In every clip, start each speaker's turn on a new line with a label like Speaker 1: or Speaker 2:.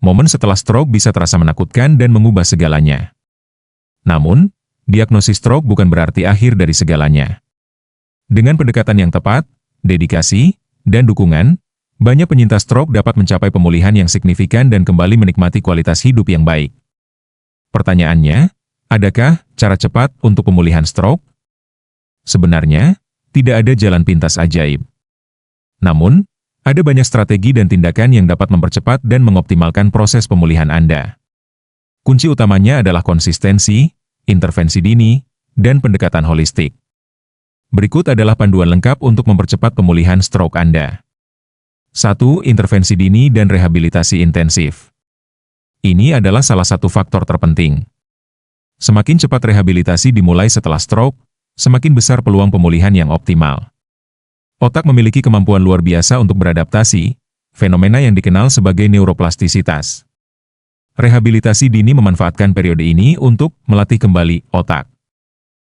Speaker 1: Momen setelah stroke bisa terasa menakutkan dan mengubah segalanya. Namun, diagnosis stroke bukan berarti akhir dari segalanya. Dengan pendekatan yang tepat, dedikasi, dan dukungan, banyak penyintas stroke dapat mencapai pemulihan yang signifikan dan kembali menikmati kualitas hidup yang baik. Pertanyaannya, adakah cara cepat untuk pemulihan stroke? Sebenarnya, tidak ada jalan pintas ajaib. Namun, ada banyak strategi dan tindakan yang dapat mempercepat dan mengoptimalkan proses pemulihan Anda. Kunci utamanya adalah konsistensi, intervensi dini, dan pendekatan holistik. Berikut adalah panduan lengkap untuk mempercepat pemulihan stroke Anda. 1. Intervensi dini dan rehabilitasi intensif. Ini adalah salah satu faktor terpenting. Semakin cepat rehabilitasi dimulai setelah stroke, semakin besar peluang pemulihan yang optimal. Otak memiliki kemampuan luar biasa untuk beradaptasi, fenomena yang dikenal sebagai neuroplastisitas. Rehabilitasi dini memanfaatkan periode ini untuk melatih kembali otak.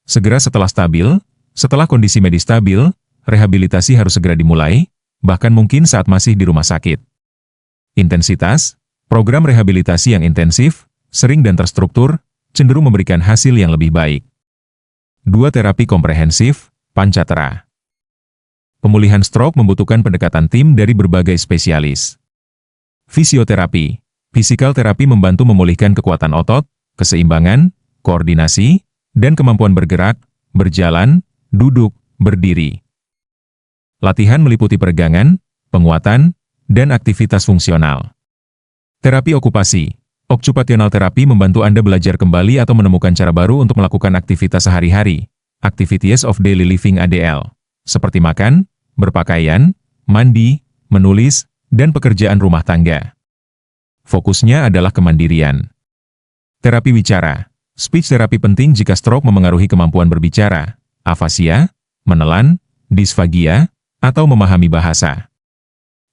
Speaker 1: Segera setelah stabil, setelah kondisi medis stabil, rehabilitasi harus segera dimulai, bahkan mungkin saat masih di rumah sakit. Intensitas, program rehabilitasi yang intensif, sering dan terstruktur, cenderung memberikan hasil yang lebih baik. 2. Terapi komprehensif, pancatera. Pemulihan stroke membutuhkan pendekatan tim dari berbagai spesialis. Fisioterapi, physical therapy membantu memulihkan kekuatan otot, keseimbangan, koordinasi, dan kemampuan bergerak, berjalan, duduk, berdiri. Latihan meliputi peregangan, penguatan, dan aktivitas fungsional. Terapi okupasi, occupational therapy membantu Anda belajar kembali atau menemukan cara baru untuk melakukan aktivitas sehari-hari, activities of daily living ADL, seperti makan, berpakaian, mandi, menulis, dan pekerjaan rumah tangga. Fokusnya adalah kemandirian. Terapi bicara, speech therapy penting jika stroke memengaruhi kemampuan berbicara, afasia, menelan, disfagia, atau memahami bahasa.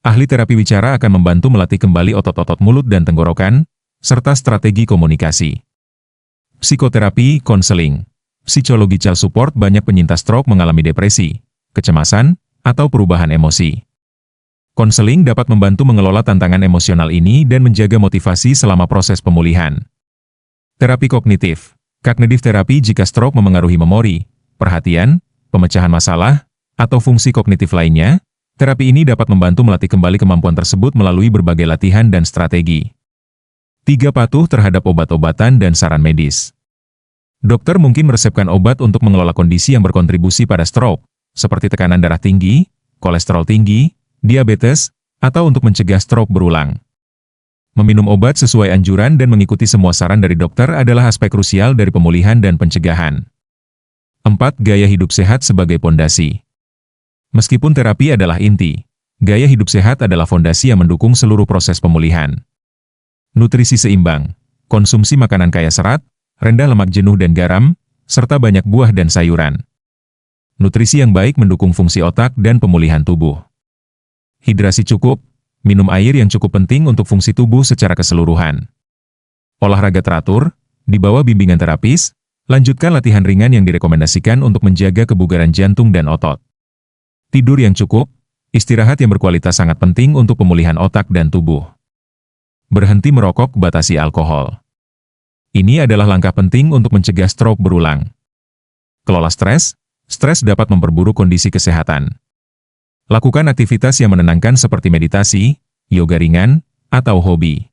Speaker 1: Ahli terapi bicara akan membantu melatih kembali otot-otot mulut dan tenggorokan, serta strategi komunikasi. Psikoterapi, konseling, psychological support banyak penyintas stroke mengalami depresi, kecemasan, atau perubahan emosi. Konseling dapat membantu mengelola tantangan emosional ini dan menjaga motivasi selama proses pemulihan. Terapi kognitif, cognitive therapy jika stroke memengaruhi memori, perhatian, pemecahan masalah, atau fungsi kognitif lainnya, terapi ini dapat membantu melatih kembali kemampuan tersebut melalui berbagai latihan dan strategi. 3. Patuh terhadap obat-obatan dan saran medis. Dokter mungkin meresepkan obat untuk mengelola kondisi yang berkontribusi pada stroke, seperti tekanan darah tinggi, kolesterol tinggi, diabetes, atau untuk mencegah stroke berulang. Meminum obat sesuai anjuran dan mengikuti semua saran dari dokter adalah aspek krusial dari pemulihan dan pencegahan. 4. Gaya hidup sehat sebagai pondasi. Meskipun terapi adalah inti, gaya hidup sehat adalah fondasi yang mendukung seluruh proses pemulihan. Nutrisi seimbang, konsumsi makanan kaya serat, rendah lemak jenuh dan garam, serta banyak buah dan sayuran. Nutrisi yang baik mendukung fungsi otak dan pemulihan tubuh. Hidrasi cukup, minum air yang cukup penting untuk fungsi tubuh secara keseluruhan. Olahraga teratur, di bawah bimbingan terapis, lanjutkan latihan ringan yang direkomendasikan untuk menjaga kebugaran jantung dan otot. Tidur yang cukup, istirahat yang berkualitas sangat penting untuk pemulihan otak dan tubuh. Berhenti merokok, batasi alkohol. Ini adalah langkah penting untuk mencegah stroke berulang. Kelola stres, stres dapat memperburuk kondisi kesehatan. Lakukan aktivitas yang menenangkan seperti meditasi, yoga ringan, atau hobi.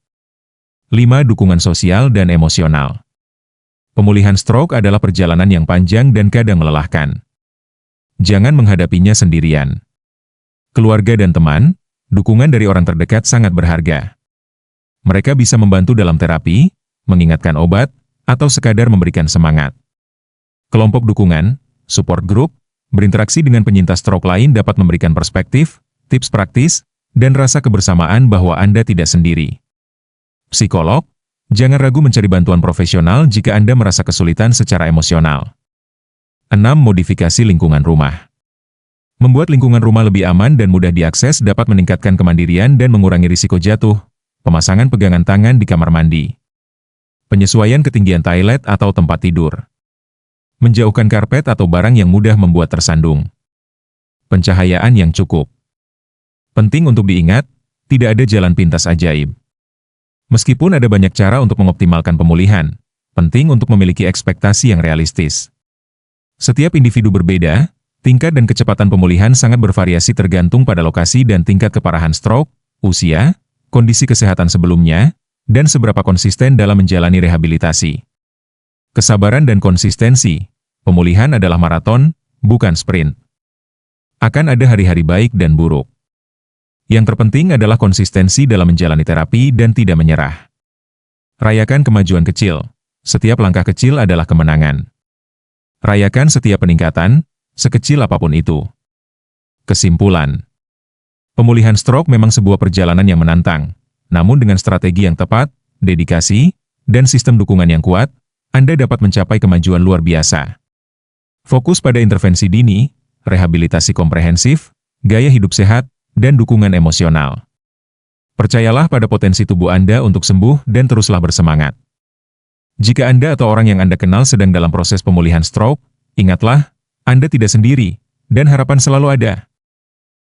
Speaker 1: 5. Dukungan sosial dan emosional. Pemulihan stroke adalah perjalanan yang panjang dan kadang melelahkan. Jangan menghadapinya sendirian. Keluarga dan teman, dukungan dari orang terdekat sangat berharga. Mereka bisa membantu dalam terapi, mengingatkan obat, atau sekadar memberikan semangat. Kelompok dukungan, support group, berinteraksi dengan penyintas stroke lain dapat memberikan perspektif, tips praktis, dan rasa kebersamaan bahwa Anda tidak sendiri. Psikolog, jangan ragu mencari bantuan profesional jika Anda merasa kesulitan secara emosional. 6. Modifikasi lingkungan rumah. Membuat lingkungan rumah lebih aman dan mudah diakses dapat meningkatkan kemandirian dan mengurangi risiko jatuh. Pemasangan pegangan tangan di kamar mandi. Penyesuaian ketinggian toilet atau tempat tidur. Menjauhkan karpet atau barang yang mudah membuat tersandung. Pencahayaan yang cukup. Penting untuk diingat, tidak ada jalan pintas ajaib. Meskipun ada banyak cara untuk mengoptimalkan pemulihan, penting untuk memiliki ekspektasi yang realistis. Setiap individu berbeda, tingkat dan kecepatan pemulihan sangat bervariasi tergantung pada lokasi dan tingkat keparahan stroke, usia, kondisi kesehatan sebelumnya, dan seberapa konsisten dalam menjalani rehabilitasi. Kesabaran dan konsistensi, pemulihan adalah maraton, bukan sprint. Akan ada hari-hari baik dan buruk. Yang terpenting adalah konsistensi dalam menjalani terapi dan tidak menyerah. Rayakan kemajuan kecil. Setiap langkah kecil adalah kemenangan. Rayakan setiap peningkatan, sekecil apapun itu. Kesimpulan. Pemulihan stroke memang sebuah perjalanan yang menantang. Namun dengan strategi yang tepat, dedikasi, dan sistem dukungan yang kuat, Anda dapat mencapai kemajuan luar biasa. Fokus pada intervensi dini, rehabilitasi komprehensif, gaya hidup sehat, dan dukungan emosional. Percayalah pada potensi tubuh Anda untuk sembuh dan teruslah bersemangat. Jika Anda atau orang yang Anda kenal sedang dalam proses pemulihan stroke, ingatlah, Anda tidak sendiri, dan harapan selalu ada.